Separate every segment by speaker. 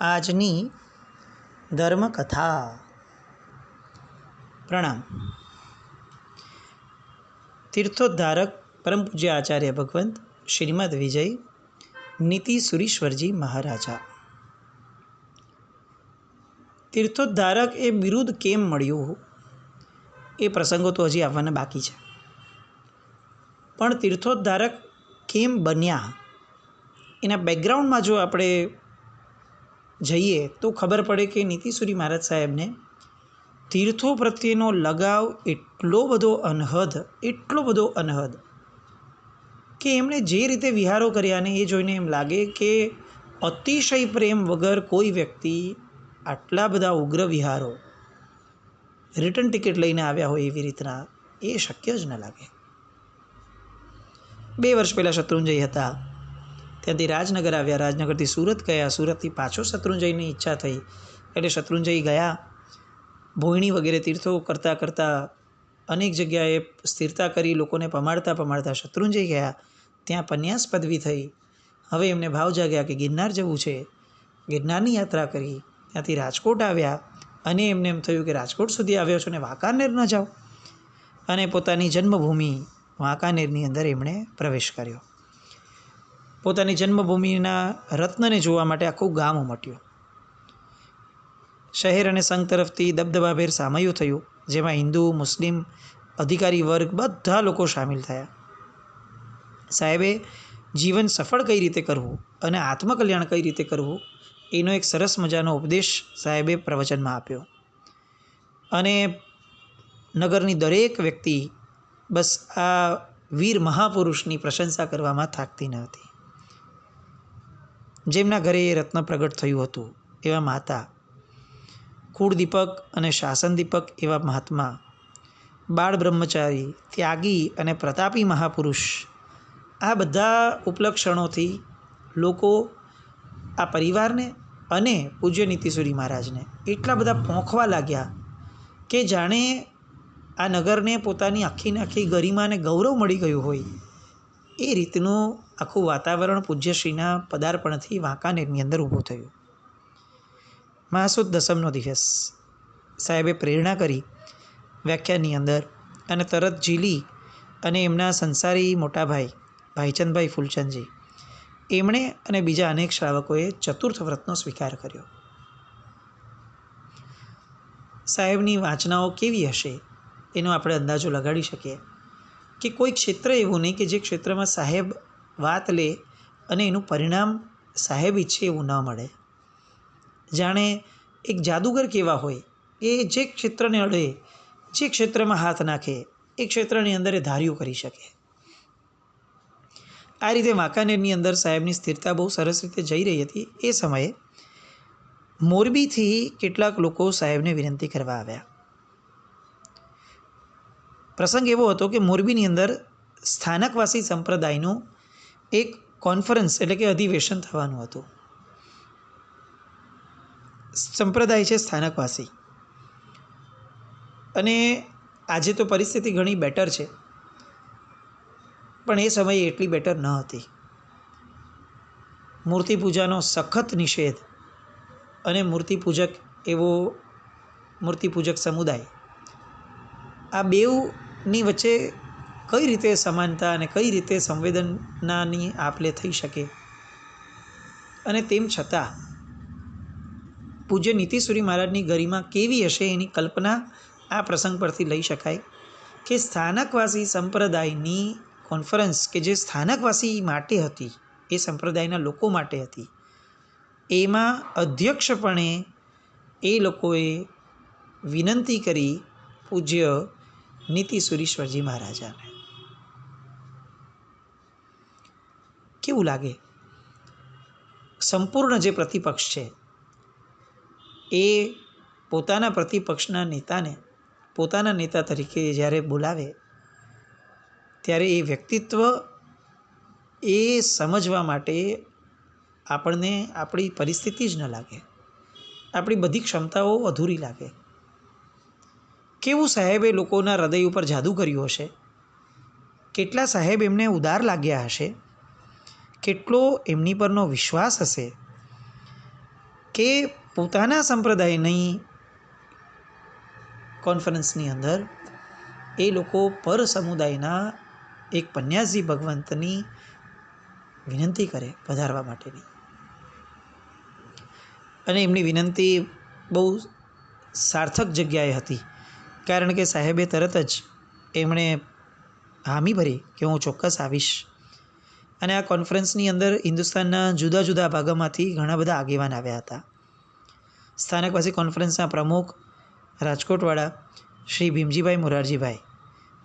Speaker 1: આજની ધર્મકથા. પ્રણામ. તીર્થોદ્ધારક પરમ પૂજ્ય આચાર્ય ભગવંત શ્રીમદ વિજય નીતિ સુરીશ્વરજી મહારાજા. તીર્થોદ્ધારક એ બિરુદ કેમ મળ્યું એ પ્રસંગો તો હજી આવવાના બાકી છે, પણ તીર્થોદ્ધારક કેમ બન્યા એના બેકગ્રાઉન્ડમાં જો આપણે જઈએ તો ખબર પડે કે નીતિસુરી મહારાજ સાહેબને તીર્થો પ્રત્યેનો લગાવ એટલો બધો અનહદ કે એમણે જે રીતે વિહારો કર્યા ને એ જોઈને એમ લાગે કે અતિશય પ્રેમ વગર કોઈ વ્યક્તિ આટલા બધા ઉગ્ર વિહારો રિટર્ન ટિકિટ લઈને આવ્યા હોય એવી રીતના એ શક્ય જ ન લાગે. 2 વર્ષ પહેલાં શત્રુંજય હતા, ત્યાંથી રાજનગર આવ્યા, રાજનગરથી સુરત ગયા, સુરતથી પાછો શત્રુંજયની ઈચ્છા થઈ એટલે શત્રુંજય ગયા. ભોયણી વગેરે તીર્થો કરતાં કરતાં અનેક જગ્યાએ સ્થિરતા કરી, લોકોને પમાડતા શત્રુંજય ગયા. ત્યાં પન્યાસ પદવી થઈ. હવે એમને ભાવ જાગ્યા કે ગિરનાર જવું છે. ગિરનારની યાત્રા કરી, ત્યાંથી રાજકોટ આવ્યા અને એમને એમ થયું કે રાજકોટ સુધી આવ્યો છો ને વાંકાનેર ન જાઓ, અને પોતાની જન્મભૂમિ વાંકાનેરની અંદર એમણે પ્રવેશ કર્યો. પોતાની જન્મભૂમિના રત્નને જોવા માટે આખું ગામ ઉમટ્યું. શહેર અને સંઘ તરફથી દબદબાભેર સામયું થયું, જેમાં હિન્દુ, મુસ્લિમ, અધિકારી વર્ગ બધા લોકો સામેલ થયા. સાહેબે જીવન સફળ કઈ રીતે કરવું અને આત્મકલ્યાણ કઈ રીતે કરવું એનો એક સરસ મજાનો ઉપદેશ સાહેબે પ્રવચનમાં આપ્યો. અને નગરની દરેક વ્યક્તિ બસ આ વીર મહાપુરુષની પ્રશંસા કરવામાં થાકતી ન હતી. જેમના ઘરે એ રત્ન પ્રગટ થયું હતું એવા માતા, કુળદીપક અને શાસનદીપક એવા મહાત્મા, બાળ બ્રહ્મચારી, ત્યાગી અને પ્રતાપી મહાપુરુષ, આ બધા ઉપલક્ષણોથી લોકો આ પરિવારને અને પૂજ્ય નીતિસુરી મહારાજને એટલા બધા પોંખવા લાગ્યા કે જાણે આ નગરને પોતાની આખી ગરિમા અને ગૌરવ મળી ગયું હોય એ રીતનું આખું વાતાવરણ પૂજ્યશ્રીના પદાર્પણથી વાંકાનેરની અંદર ઊભું થયું. મહાસુદ દસમનો દિવસ સાહેબે પ્રેરણા કરી વ્યાખ્યાનની અંદર, અને તરત ઝીલી અને એમના સંસારી મોટાભાઈ ભાઈચંદભાઈ ફૂલચંદજી, એમણે અને બીજા અનેક શ્રાવકોએ ચતુર્થ વ્રતનો સ્વીકાર કર્યો. સાહેબની વાંચનાઓ કેવી હશે એનો આપણે અંદાજો લગાડી શકીએ કે કોઈ ક્ષેત્ર એવું નહીં કે જે ક્ષેત્રમાં સાહેબ વાત લે અને એનું પરિણામ સાહેબ ઈચ્છે એવું ન મળે. જાણે એક જાદુગર કેવા હોય, એ જે ક્ષેત્રને અડે, જે ક્ષેત્રમાં હાથ નાખે એ ક્ષેત્રની અંદર એ ધાર્યું કરી શકે. આ રીતે વાંકાનેરની અંદર સાહેબની સ્થિરતા બહુ સરસ રીતે જઈ રહી હતી. એ સમયે મોરબીથી કેટલાક લોકો સાહેબને વિનંતી કરવા આવ્યા. પ્રસંગ એવો હતો કે મોરબીની અંદર સ્થાનકવાસી સંપ્રદાયનું એક કોન્ફરન્સ એટલે કે અધિવેશન થવાનું હતું. સંપ્રદાય છે સ્થાનકવાસી, અને આજે તો પરિસ્થિતિ ઘણી બેટર છે, પણ એ સમયે એટલી બેટર ન હતી. મૂર્તિ પૂજાનો સખત નિષેધ અને મૂર્તિપૂજક સમુદાય, આ બેઉની વચ્ચે કઈ રીતે સમાનતા અને કઈ રીતે સંવેદનાની આપ-લે થઈ શકે. અને તેમ છતાં પૂજ્ય નીતિસુરી મહારાજની ગરિમા કેવી હશે એની કલ્પના આ પ્રસંગ પરથી લઈ શકાય કે સ્થાનકવાસી સંપ્રદાયની કોન્ફરન્સ કે જે સ્થાનકવાસી માટે હતી, એ સંપ્રદાયના લોકો માટે હતી, એમાં અધ્યક્ષપણે એ લોકોએ વિનંતી કરી પૂજ્ય નીતિસુરીશ્વરજી મહારાજાને. કેવું લાગે? સંપૂર્ણ જે પ્રતિપક્ષ છે એ પોતાના પ્રતિપક્ષના નેતાને પોતાના નેતા તરીકે જ્યારે બોલાવે ત્યારે એ વ્યક્તિત્વ એ સમજવા માટે આપણને આપણી પરિસ્થિતિ જ ન લાગે, આપણી બધી ક્ષમતાઓ અધૂરી લાગે. કેવું સાહેબે લોકોના હૃદય ઉપર જાદુ કર્યું હશે, કેટલા સાહેબ એમને ઉદાર લાગ્યા હશે, કેટલો એમની પરનો વિશ્વાસ હશે કે પોતાના સંપ્રદાયની કોન્ફરન્સની અંદર એ લોકો પર સમુદાયના એક પન્યાસી ભગવંતની વિનંતી કરે પધારવા માટેની. અને એમની વિનંતી બહુ સાર્થક જગ્યાએ હતી, કારણ કે સાહેબે તરત જ એમણે હામી ભરી કે હું ચોક્કસ આવીશ. અને આ કોન્ફરન્સની અંદર હિન્દુસ્તાનના જુદા જુદા ભાગોમાંથી ઘણા બધા આગેવાન આવ્યા હતા. સ્થાનકવાસી કોન્ફરન્સના પ્રમુખ રાજકોટવાળા શ્રી ભીમજીભાઈ મોરારજીભાઈ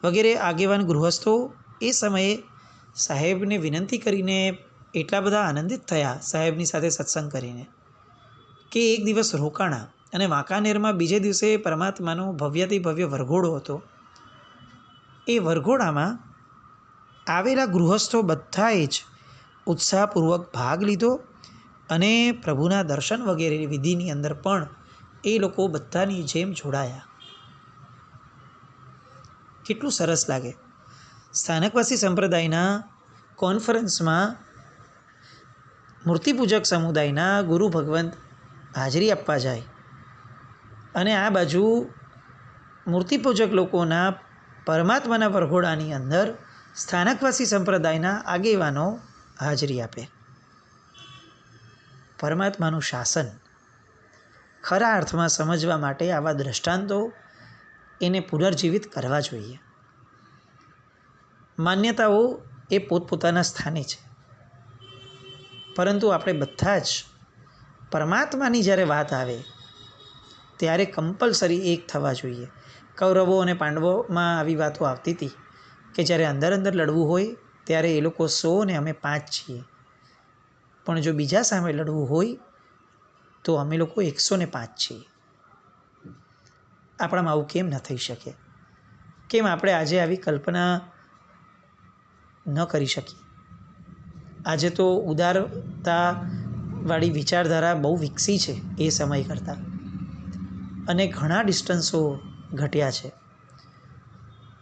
Speaker 1: વગેરે આગેવાન ગૃહસ્થો એ સમયે સાહેબને વિનંતી કરીને એટલા બધા આનંદિત થયા સાહેબની સાથે સત્સંગ કરીને કે એક દિવસ રોકાણા. અને વાંકાનેરમાં બીજે દિવસે પરમાત્માનો ભવ્યાતિ ભવ્ય વરઘોડો હતો. એ વરઘોડામાં આવેલા ગૃહસ્થો બધાએ જ ઉત્સાહપૂર્વક ભાગ લીધો અને પ્રભુના દર્શન વગેરે વિધિની અંદર પણ એ લોકો બધાની જેમ જોડાયા. કેટલું સરસ લાગે. સ્થાનકવાસી સંપ્રદાયના કોન્ફરન્સમાં મૂર્તિપૂજક સમુદાયના ગુરુ ભગવંત હાજરી આપવા જાય અને આ બાજુ મૂર્તિપૂજક લોકોના પરમાત્માના વરઘોડાની અંદર સ્થાનકવાસી સંપ્રદાયના આગેવાનો હાજરી આપે. પરમાત્માનું શાસન ખરા અર્થમાં સમજવા માટે આવા દ્રષ્ટાંતો એને પુનર્જીવિત કરવા જોઈએ. માન્યતાઓ એ પોતપોતાના સ્થાને છે, પરંતુ આપણે બધા જ પરમાત્માની જ્યારે વાત આવે ત્યારે કમ્પલસરી એક થવા જોઈએ. કૌરવો અને પાંડવોમાં આવી વાતો આવતી હતી કે જ્યારે અંદર અંદર લડવું હોય ત્યારે એ લોકો 100 ને અમે 5 છીએ, પણ જો બીજા સામે લડવું હોય તો અમે લોકો 105 છીએ. આપણામાં આવું કેમ ન થઈ શકે? કેમ આપણે આજે આવી કલ્પના ન કરી શકીએ? આજે તો ઉદારતાવાળી વિચારધારા બહુ વિકસી છે એ સમય કરતાં, અને ઘણા ડિસ્ટન્સો ઘટ્યા છે.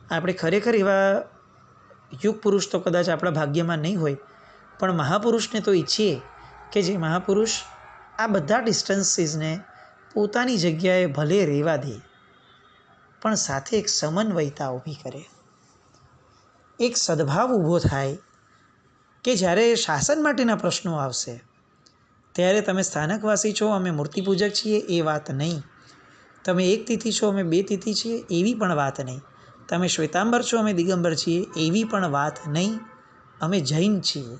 Speaker 1: આપણે ખરેખર એવા યુગ પુરુષ તો કદાચ આપણા ભાગ્યમાં નહીં હોય, પણ મહાપુરુષને તો ઈચ્છીએ કે જે મહાપુરુષ આ બધા ડિસ્ટન્સીસને પોતાની જગ્યાએ ભલે રહેવા દે, પણ સાથે એક સમન્વયતા ઊભી કરે, એક સદભાવ ઊભો થાય કે જ્યારે શાસન માટેના પ્રશ્નો આવશે ત્યારે તમે સ્થાનકવાસી છો, અમે મૂર્તિપૂજક છીએ એ વાત નહીં. તમે એક તિથિ છો, અમે 2 તિથિ છીએ એવી પણ વાત નહીં. તમે શ્વેતાંબર છો, અમે દિગંબર છીએ એવી પણ વાત નહીં. અમે જૈન છીએ.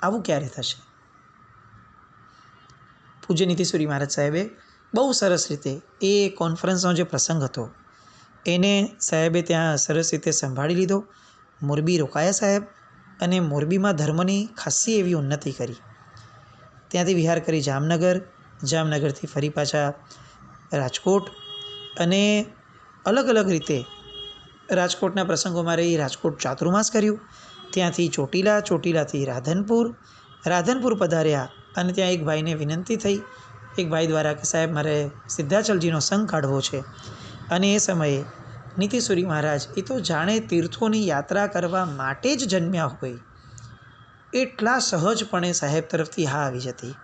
Speaker 1: આવું ક્યારે થશે? પૂજ્ય નીતિશ્વરી મહારાજ સાહેબે બહુ સરસ રીતે એ કોન્ફરન્સનો જે પ્રસંગ હતો એને સાહેબે ત્યાં સરસ રીતે સંભાળી લીધો. મોરબી રોકાયા સાહેબ, અને મોરબીમાં ધર્મની ખાસી એવી ઉન્નતિ કરી. ત્યાંથી વિહાર કરી જામનગર, જામનગરથી ફરી પાછા રાજકોટ, અને અલગ અલગ રીતે રાજકોટના પ્રસંગોમાં રહી રાજકોટ ચાતુર્માસ કર્યું. ત્યાંથી ચોટીલા, ચોટીલાથી રાધનપુર પધાર્યા, અને ત્યાં એક ભાઈને વિનંતી થઈ એક ભાઈ દ્વારા કે સાહેબ મારે સિદ્ધાચલજીનો સંઘ કાઢવો છે. અને એ સમયે નીતિશ્વરી મહારાજ એ તો જાણે તીર્થોની યાત્રા કરવા માટે જ જન્મ્યા હોય એટલા સહજપણે સાહેબ તરફથી હા આવી જતી,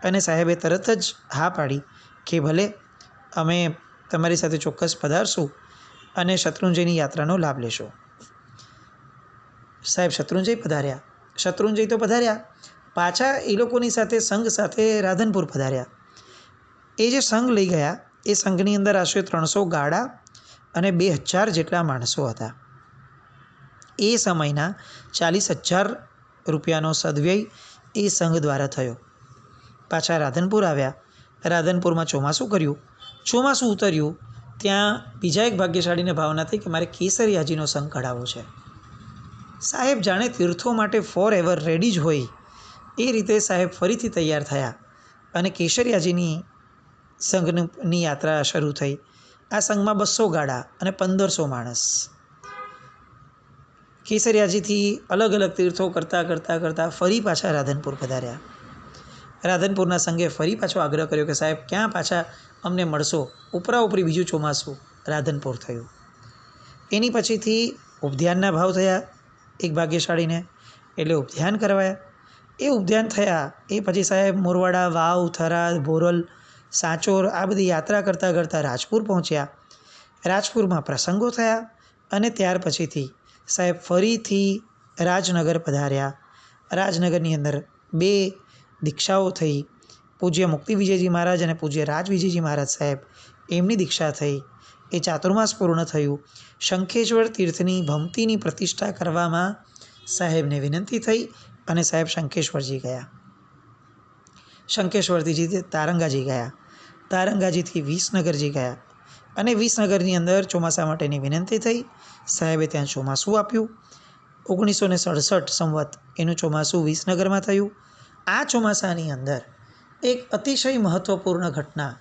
Speaker 1: અને સાહેબે તરત જ હા પાડી કે ભલે અમે તમારી સાથે ચોક્કસ પધારશું અને શત્રુંજયની યાત્રાનો લાભ લેશો. સાહેબ શત્રુંજય પધાર્યા. શત્રુંજય તો પધાર્યા, પાછા એ લોકોની સાથે સંઘ સાથે રાધનપુર પધાર્યા. એ જે સંઘ લઈ ગયા એ સંઘની અંદર આશરે 300 ગાડા અને 2000 જેટલા માણસો હતા. એ સમયના 40,000 રૂપિયાનો સદવ્યય એ સંઘ દ્વારા થયો. પાછા રાધનપુર આવ્યા. રાધનપુરમાં ચોમાસું કર્યું. ચોમાસું ઉતર્યું ત્યાં બીજા એક ભાગ્યશાળીને ભાવના થઈ કે મારે કેસરિયાજીનો સંઘ કઢાવવો છે. સાહેબ જાણે તીર્થો માટે ફોર એવર રેડી જ હોય એ રીતે સાહેબ ફરીથી તૈયાર થયા અને કેસરિયાજીની સંઘની યાત્રા શરૂ થઈ. આ સંઘમાં 200 ગાડા અને 1500 માણસ. કેસરિયાજીથી અલગ અલગ તીર્થો કરતાં ફરી પાછા રાધનપુર પધાર્યા. રાધનપુરના સંઘે ફરી પાછો આગ્રહ કર્યો કે સાહેબ ક્યાં પાછા અમને મળશો. ઉપરી બીજું ચોમાસું રાધનપુર થયું. એની પછીથી ઉપધ્યાનના ભાવ થયા એક ભાગ્યશાળીને, એટલે ઉપધ્યાન કરવાયા. એ ઉપધ્યાન થયા એ પછી સાહેબ મોરવાડા, વાવ, થરાદ, બોરલ, સાંચોર આ બધી યાત્રા કરતાં કરતાં રાજપુર પહોંચ્યા. રાજપુરમાં પ્રસંગો થયા અને ત્યાર પછીથી સાહેબ ફરીથી રાજનગર પધાર્યા. રાજનગરની અંદર 2 દીક્ષાઓ થઈ. પૂજ્ય મુક્તિ વિજયજી મહારાજ અને પૂજ્ય રાજ વિજયજી મહારાજ સાહેબ એમની દીક્ષા થઈ. એ ચાતુર્માસ પૂર્ણ થયું. શંખેશ્વર તીર્થની ભમતીની પ્રતિષ્ઠા કરવામાં સાહેબને વિનંતી થઈ અને સાહેબ શંખેશ્વરજી ગયા. શંખેશ્વરથી તારંગાજી ગયા. તારંગાજીથી વિસનગરજી ગયા અને વિસનગરની અંદર ચોમાસા માટેની વિનંતી થઈ. સાહેબે ત્યાં ચોમાસું આપ્યું. 1967 સંવત એનું ચોમાસું વિસનગરમાં થયું. આ ચોમાસાની અંદર એક અતિશય મહત્ત્વપૂર્ણ ઘટના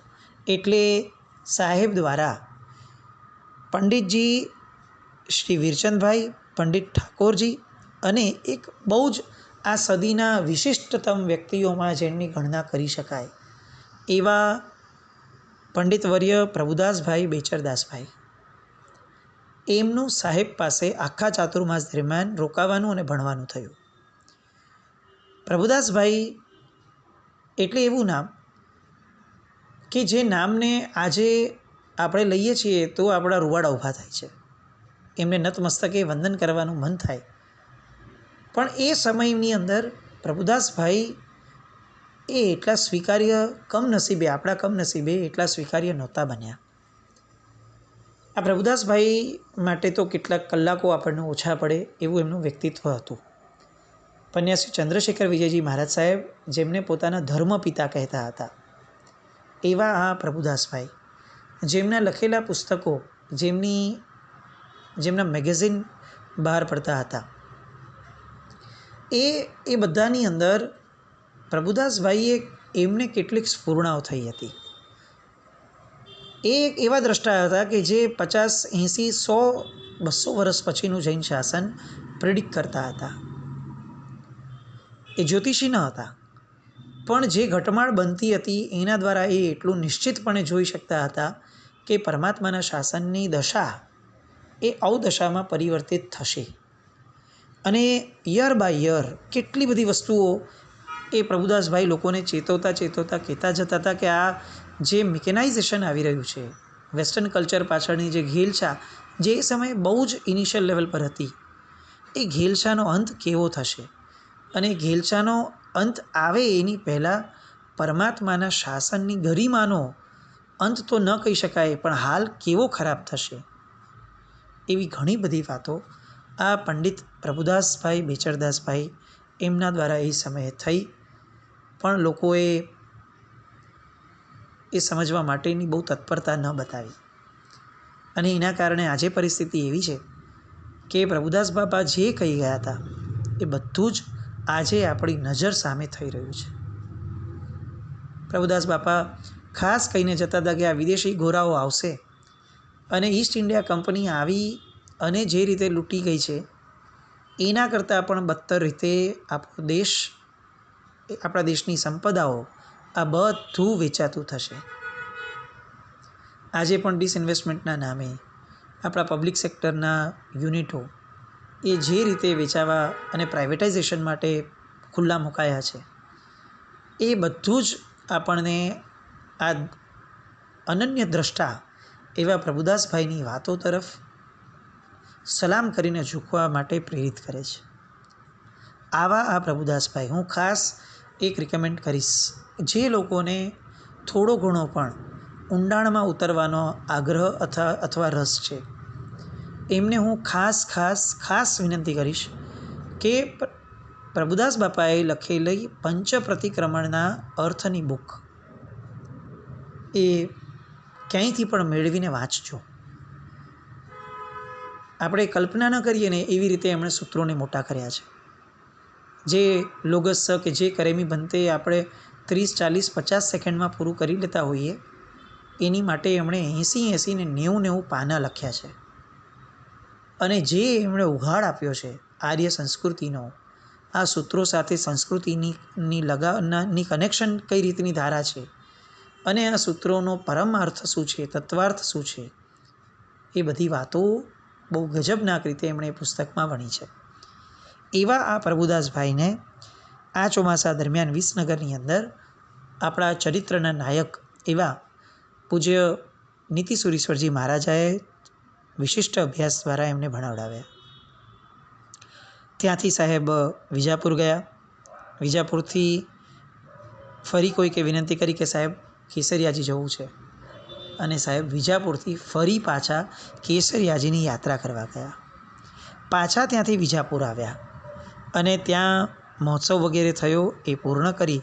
Speaker 1: એટલે સાહેબ દ્વારા પંડિતજી શ્રી વીરચંદભાઈ, પંડિત ઠાકોરજી અને એક બહુ જ આ સદીના વિશિષ્ટતમ વ્યક્તિઓમાં જેમની ગણના કરી શકાય એવા પંડિતવર્ય પ્રભુદાસભાઈ બેચરદાસભાઈ એમનું સાહેબ પાસે આખા ચાતુર્માસ દરમિયાન રોકાવાનું અને ભણવાનું થયું. પ્રભુદાસભાઈ એટલે એવું નામ કે જે નામને આજે આપણે લઈએ છીએ તો આપણા રૂવાડા ઊભા થાય છે. એમને નતમસ્તકે વંદન કરવાનું મન થાય. પણ એ સમયની અંદર પ્રભુદાસભાઈ એ એટલા સ્વીકાર્ય કમનસીબે, આપણા કમનસીબે એટલા સ્વીકાર્ય નહોતા બન્યા. આ પ્રભુદાસભાઈ માટે તો કેટલાક કલાકો આપણને ઓછા પડે એવું એમનું વ્યક્તિત્વ હતું. પન્યાસી ચંદ્રશેખર વિજયજી મહારાજ સાહેબ જેમને પોતાના ધર્મપિતા કહેતા હતા એવા આ પ્રભુદાસભાઈ જેમના લખેલા પુસ્તકો, જેમના મેગેઝિન બહાર પડતા હતા એ બધાની અંદર પ્રભુદાસભાઈએ એમને કેટલીક સ્ફૂર્ણાઓ થઈ હતી. એ એક એવા દ્રષ્ટા હતા કે જે 50, 80, 100, 200 વર્ષ પછીનું જૈન શાસન પ્રિડિક્ટ કરતા હતા. એ જ્યોતિષી ન હતા પણ જે ઘટમાળ બનતી હતી એના દ્વારા એ એટલું નિશ્ચિતપણે જોઈ શકતા હતા કે પરમાત્માના શાસનની દશા એ અવદશામાં પરિવર્તિત થશે. અને યર બાય યર કેટલી બધી વસ્તુઓ એ પ્રભુદાસભાઈ લોકોને ચેતવતા કહેતા જતા હતા કે આ જે મિકેનાઇઝેશન આવી રહ્યું છે, વેસ્ટર્ન કલ્ચર પાછળની જે ઘેલછા જે એ સમયે બહુ જ ઇનિશિયલ લેવલ પર હતી, એ ઘેલછાનો અંત કેવો થશે અને ઘેલછાનો અંત આવે એની પહેલાં પરમાત્માના શાસનની ગરિમાનો અંત તો ન કહી શકાય પણ હાલ કેવો ખરાબ થશે, એવી ઘણી બધી વાતો આ પંડિત પ્રભુદાસભાઈ બેચરદાસભાઈ એમના દ્વારા એ સમયે થઈ. પણ લોકોએ એ સમજવા માટેની બહુ તત્પરતા ન બતાવી અને એના કારણે આજે પરિસ્થિતિ એવી છે કે પ્રભુદાસ બાપા જે કહી ગયા હતા એ બધું જ આજે આપણી નજર સામે થઈ રહ્યું છે. પ્રભુદાસ બાપા ખાસ કહીને જતા હતા કે આ વિદેશી ગોરાઓ આવશે અને ઈસ્ટ ઇન્ડિયા કંપની આવી અને જે રીતે લૂંટી ગઈ છે એના કરતાં પણ બદતર રીતે આપણો દેશ, આપણા દેશની સંપદાઓ આ બધું વેચાતું થશે. આજે પણ ડિસઇન્વેસ્ટમેન્ટના નામે આપણા પબ્લિક સેક્ટરના યુનિટો એ જે રીતે વેચાવા અને પ્રાઇવેટાઇઝેશન માટે ખુલ્લા મુકાયા છે એ બધું જ આપણને આ અનન્ય દ્રષ્ટા એવા પ્રભુદાસભાઈની વાતો તરફ સલામ કરીને ઝૂકવા માટે પ્રેરિત કરે છે. આવા આ પ્રભુદાસભાઈ હું ખાસ એક રિકમેન્ડ કરીશ, જે લોકોને થોડો ઘણો પણ ઊંડાણમાં ઉતરવાનો આગ્રહ અથવા રસ છે એમને હું ખાસ વિનંતી કરીશ કે પ્રભુદાસ બાપાએ લખેલી પંચ પ્રતિક્રમણના અર્થની બુક એ ક્યાંયથી પણ મેળવીને વાંચજો. આપણે કલ્પના ન કરીએ ને એવી રીતે એમણે સૂત્રોને મોટા કર્યા છે. જે લોગસ કે જે કરેમી બનતે આપણે 30, 40, 50 સેકન્ડમાં પૂરું કરી લેતા હોઈએ એની માટે એમણે 80 ને 90 પાના લખ્યા છે. અને જે એમણે ઉઘાડ આપ્યો છે આર્ય સંસ્કૃતિનો, આ સૂત્રો સાથે સંસ્કૃતિની કનેક્શન કઈ રીતની ધારા છે અને આ સૂત્રોનો પરમાર્થ શું છે, તત્વાર્થ શું છે, એ બધી વાતો બહુ ગજબનાક રીતે એમણે એ પુસ્તકમાં વણી છે. એવા આ પ્રભુદાસભાઈને આ ચોમાસા દરમિયાન વિસનગરની અંદર આપણા ચરિત્રના નાયક એવા પૂજ્ય નીતિસુરીશ્વરજી મહારાજાએ વિશિષ્ટ અભ્યાસ દ્વારા એમને ભણાવડાવ્યા. ત્યાંથી સાહેબ વિજાપુર ગયા. વિજાપુરથી ફરી કોઈકે વિનંતી કરી કે સાહેબ કેસરિયાજી જવું છે, અને સાહેબ વિજાપુરથી ફરી પાછા કેસરિયાજીની યાત્રા કરવા ગયા. પાછા ત્યાંથી વિજાપુર આવ્યા અને ત્યાં મહોત્સવ વગેરે થયો, એ પૂર્ણ કરી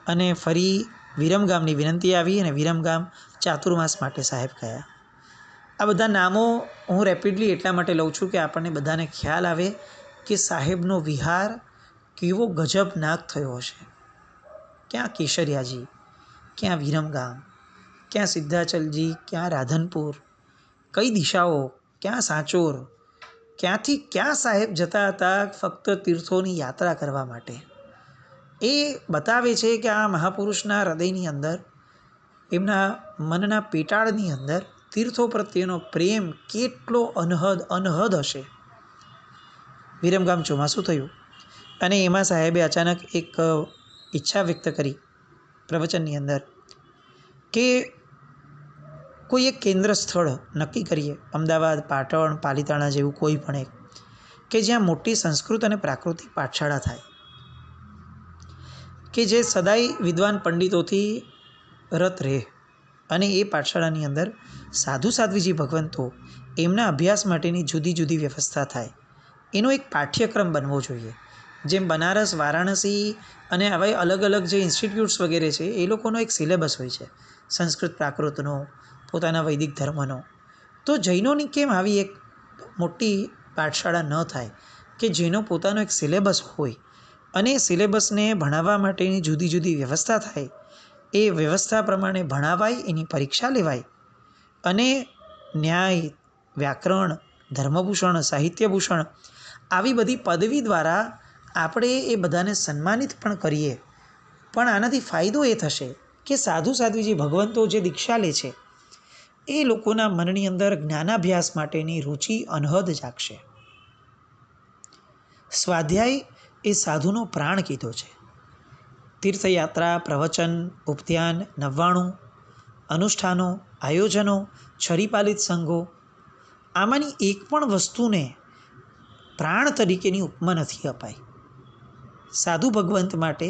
Speaker 1: અને ફરી વિરમગામની વિનંતી આવી અને વિરમગામ ચાતુર્માસ માટે સાહેબ ગયા. આ બધા નામો હું રેપિડલી એટલા માટે લઉં છું કે આપણને બધાને ખ્યાલ આવે કે સાહેબનો વિહાર કેવો ગજબનાક થયો હશે. ક્યાં કેસરિયાજી, ક્યાં વિરમગામ, ક્યાં સિદ્ધાચલજી, ક્યાં રાધનપુર, કઈ દિશાઓ, ક્યાં સાંચોર, ક્યાંથી ક્યાં સાહેબ જતા હતા ફક્ત તીર્થોની યાત્રા કરવા માટે. એ બતાવે છે કે આ મહાપુરુષના હૃદયની અંદર, એમના મનના પેટાળની અંદર તીર્થો પ્રત્યેનો પ્રેમ કેટલો અનહદ હશે. વિરમગામ ચોમાસું થયું અને એમાં સાહેબે અચાનક એક ઈચ્છા વ્યક્ત કરી પ્રવચનની અંદર કે કોઈ એક કેન્દ્ર સ્થળ નક્કી કરીએ, અમદાવાદ, પાટણ, પાલિતાણા જેવું કોઈ પણ એક, કે જ્યાં મોટી સંસ્કૃત અને પ્રાકૃતિક પાઠશાળા થાય, કે જે સદાય વિદ્વાન પંડિતોથી રત રહે, અને એ પાઠશાળાની અંદર સાધુ સાધ્વીજી ભગવંતો એમના અભ્યાસ માટેની જુદી જુદી વ્યવસ્થા થાય. એનો એક પાઠ્યક્રમ બનવો જોઈએ. જેમ બનારસ, વારાણસી અને હવે અલગ અલગ જે ઇન્સ્ટિટ્યૂટ્સ વગેરે છે એ લોકોનો એક સિલેબસ હોય છે, સંસ્કૃત પ્રાકૃતનો, પોતાના વૈદિક ધર્મનો. તો જૈનોની કેમ આવી એક મોટી પાઠશાળા ન થાય કે જેનો પોતાનો એક સિલેબસ હોય અને સિલેબસને ભણાવવા માટેની જુદી જુદી વ્યવસ્થા થાય, એ વ્યવસ્થા પ્રમાણે ભણાવાય, એની પરીક્ષા લેવાય અને ન્યાય, વ્યાકરણ, ધર્મભૂષણ, સાહિત્યભૂષણ આવી બધી પદવી દ્વારા આપણે એ બધાને સન્માનિત પણ કરીએ. પણ આનાથી ફાયદો એ થશે કે સાધુ સાધ્વીજી ભગવંતો જે દીક્ષા લે છે એ લોકોના મનની અંદર જ્ઞાનાભ્યાસ માટેની રુચિ અનહદ જાગશે. સ્વાધ્યાય એ સાધુનો પ્રાણ કીધો છે. તીર્થયાત્રા, પ્રવચન, ઉપધ્યાન, નવ્વાણું, અનુષ્ઠાનો, આયોજનો, છરીપાલિત સંઘો, આમાંની એક પણ વસ્તુને પ્રાણ તરીકેની ઉપમા નથી અપાઈ. સાધુ ભગવંત માટે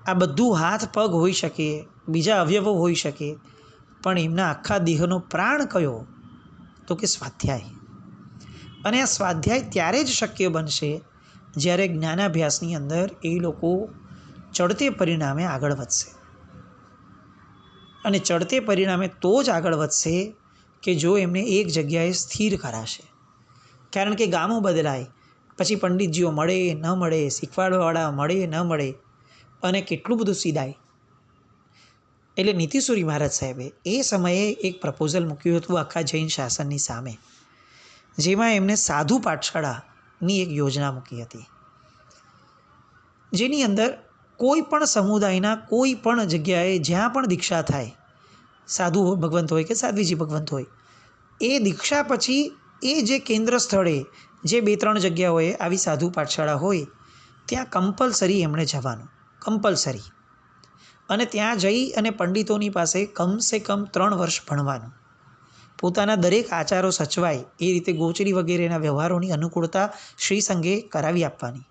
Speaker 1: આ બધું હાથ પગ હોઈ શકે, બીજા અવયવો હોઈ શકે, પણ એમના આખા દેહનો પ્રાણ કયો? તો કે સ્વાધ્યાય. અને આ સ્વાધ્યાય ત્યારે જ શક્ય બનશે જ્યારે જ્ઞાનાભ્યાસની અંદર એ લોકો ચડતે પરિણામે આગળ વધશે. અને ચડતે પરિણામે તો જ આગળ વધશે કે જો એમને એક જગ્યાએ સ્થિર કરાશે. કારણ કે ગામો બદલાય, પછી પંડિતજીઓ મળે ન મળે, શીખવાડવાવાળા મળે ન મળે, અને કેટલું બધું સીધાય. એટલે નીતિસુરી મહારાજ સાહેબે એ સમયે એક પ્રપોઝલ મૂક્યું હતું આખા જૈન શાસનની સામે, જેમાં એમને સાધુ પાઠશાળાની એક યોજના મૂકી હતી, જેની અંદર કોઈ પણ સમુદાયના કોઈ પણ જગ્યાએ જ્યાં પણ દીક્ષા થાય, સાધુ ભગવંત હોય કે સાધ્વીજી ભગવંત હોય, એ દીક્ષા પછી એ જે કેન્દ્ર સ્થળે જે 2-3 જગ્યાઓએ આવી સાધુ પાઠશાળા હોય ત્યાં કમ્પલસરી એમણે જવાનું, કમ્પલસરી. અને ત્યાં જઈ અને પંડિતોની પાસે કમસે કમ 3 વર્ષ ભણવાનું. પોતાના દરેક આચારો સચવાય એ રીતે ગોચરી વગેરેના વ્યવહારોની અનુકૂળતા શ્રી સંઘે કરાવી આપવાની.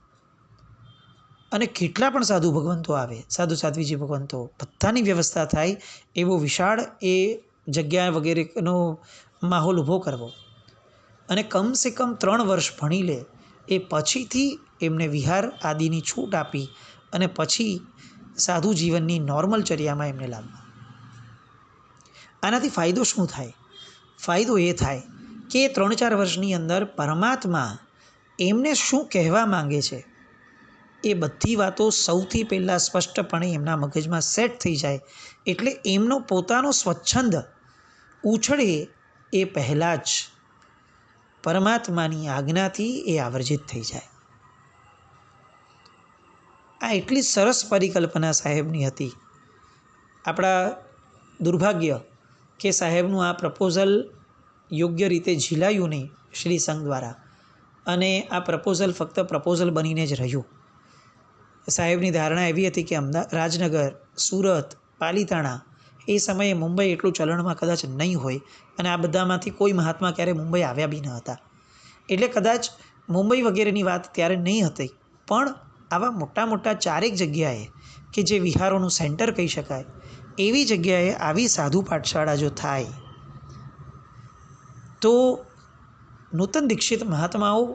Speaker 1: અને કેટલા પણ સાધુ ભગવંતો આવે, સાધુ સાધ્વીજી ભગવંતો, બધાની વ્યવસ્થા થાય એવો વિશાળ એ જગ્યા વગેરેનો માહોલ ઊભો કરવો. અને કમસે કમ 3 વર્ષ ભણી લે એ પછીથી એમને વિહાર આદિની છૂટ આપી અને પછી સાધુ જીવનની નોર્મલ ચર્યામાં એમને લાવવા. આનાથી ફાયદો શું થાય? ફાયદો એ થાય કે 3-4 વર્ષની અંદર પરમાત્મા એમને શું કહેવા માંગે છે એ બધી વાતો સૌથી પહેલાં સ્પષ્ટપણે એમના મગજમાં સેટ થઈ જાય. એટલે એમનો પોતાનો સ્વચ્છંદ ઉછળે એ પહેલાં જ પરમાત્માની આજ્ઞાથી એ આવર્જિત થઈ જાય. આ એટલી સરસ પરિકલ્પના સાહેબની હતી. આપણા દુર્ભાગ્ય કે સાહેબનું આ પ્રપોઝલ યોગ્ય રીતે ઝીલાયું નહીં શ્રી સંઘ દ્વારા, અને આ પ્રપોઝલ ફક્ત પ્રપોઝલ બનીને જ રહ્યું. સાહેબની ધારણા એવી હતી કે રાજનગર, સુરત, પાલીતાણા એ સમયે મુંબઈ એટલું ચલણમાં કદાચ નહીં હોય અને આ બધામાંથી કોઈ મહાત્મા ક્યારેય મુંબઈ આવ્યા બી ન હતા. એટલે કદાચ મુંબઈ વગેરેની વાત ત્યારે નહીં હતી, પણ આવા મોટા મોટા ચારેક જગ્યાએ કે જે વિહારોનું સેન્ટર કહી શકાય એવી જગ્યાએ આવી સાધુ પાઠશાળા જો થાય તો નૂતન દીક્ષિત મહાત્માઓ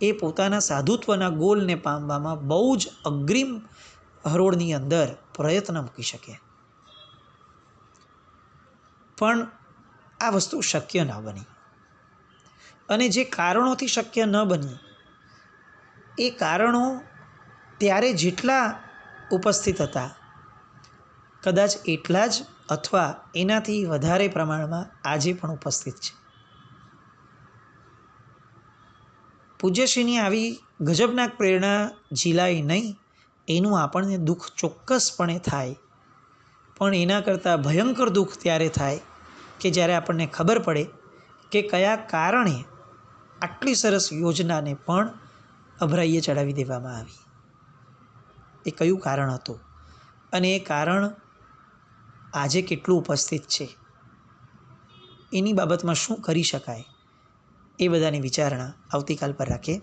Speaker 1: એ પોતાના સાધુત્વના ગોલને પામવામાં બહુ જ અગ્રિમ હરોળની અંદર પ્રયત્ન મૂકી શકે. પણ આ વસ્તુ શક્ય ન બની, અને જે કારણોથી શક્ય ન બની એ કારણો ત્યારે જેટલા ઉપસ્થિત હતા કદાચ એટલા જ અથવા એનાથી વધારે પ્રમાણમાં આજે પણ ઉપસ્થિત છે. પૂજ્યશ્રીની આવી ગજબનાક પ્રેરણા ઝીલાય નહીં એનું આપણને દુઃખ ચોક્કસપણે થાય, પણ એના કરતાં ભયંકર દુઃખ ત્યારે થાય કે જ્યારે આપણને ખબર પડે કે કયા કારણે આટલી સરસ યોજનાને પણ અભરાઈએ ચડાવી દેવામાં આવી. એ કયું કારણ હતું અને એ કારણ આજે કેટલું ઉપસ્થિત છે, એની બાબતમાં શું કરી શકાય, એ બધાની વિચારણા આવતીકાલ પર રાખીએ.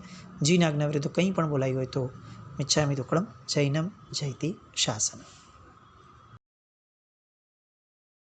Speaker 1: જીન આજ્ઞા વિરુદ્ધ કંઈ પણ બોલાયું હોય તો મિચ્છામિ દુક્કડમ. જૈનમ જયતિ શાસનમ.